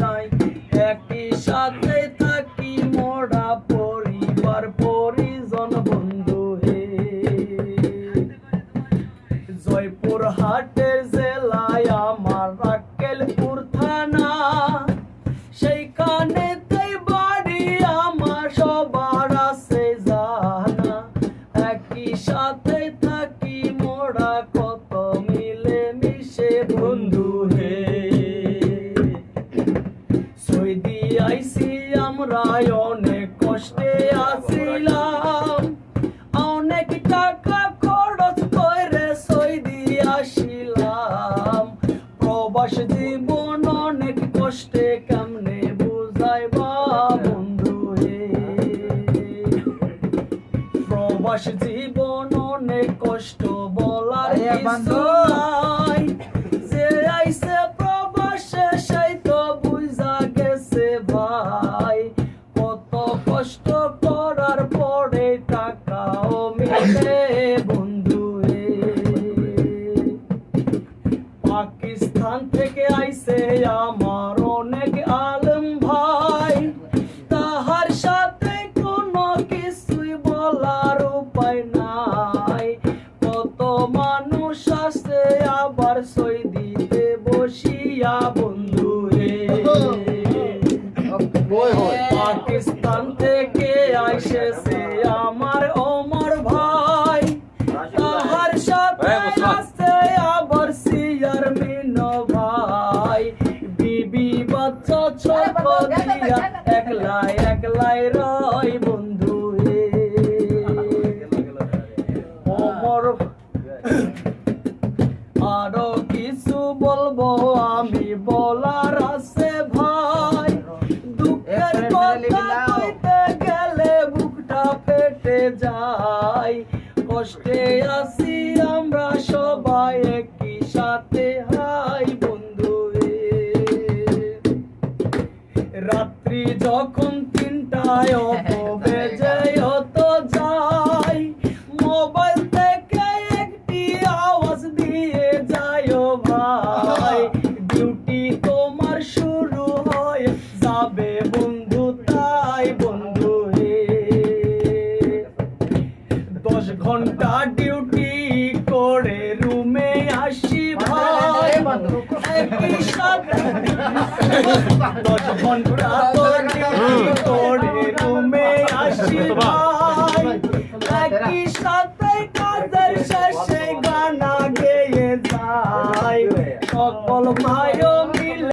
নাই একই সাথে থাকি মোরা পরিবার পরিজন বন্ধু হে। জয়পুরহাটের জেলায় আমার রাক্কেলপুর থানা, সেইখানেতেই বাড়ি আমার সবার আছে জানা। একই সাথে থাকি মোরা কত মিলে মিশে বন্ধু হে। সৌদি আইসি আমরা অনেক কষ্টে আছিলাম, অনেক টাকা খরচ করে সৌদি আসিলাম। প্রবাস জীবন অনেক কষ্টে কেমনে বুঝাইবা বন্ধু হে। প্রবাস জীবন অনেক কষ্ট বলার কিছু নাই, যে আইছে প্রবাসে সেই তো বুঝা গেছে ভাই। কত কষ্ট করার পরে টাকাও মিলে বন্ধু হে। পাকিস্তান থেকে আইছে আমার অনেক আলেম ভাই, তাহার সাথে কোনো কিছুই বলার উপায় নাই। কত মানুষ আছে আবার সৌদিতে বসিয়া বন্ধু হে। পাকিস্তান থেকে আইসেছে আমার ওমর ভাই, তাহার সাথে আছে আবার চেয়ারম্যান ভাই। বিবি বাচ্চা ছোট দিয়া একলাই একলাই রয় বন্ধু হে। ওমর আরো কিছু বলবো আমি, বলার আছে ভাই। দুঃখের কথা কইতে গেলে বুকটা ফেটে যায়। কষ্টে আছি আমরা সবাই একই সাথে হাই বন্ধু হে। রাত্রি যখন 3টায় বেজে তো যাই, মোবাইল থেকে একটি আওয়াজ দিয়ে যায় ভাই। ডিউটি তোমার শুরু হয় যাবে বন্ধু তাই বন্ধু হে। 10 ঘন্টা ডিউটি করে রুমে আসি ভাই, একই সাথে 10 ঘন্টা তো ডিউটি করে রুমে আসি ভাই। একই সাথে কাজের শেষে গানা গেয়ে যায়, সকল ভাই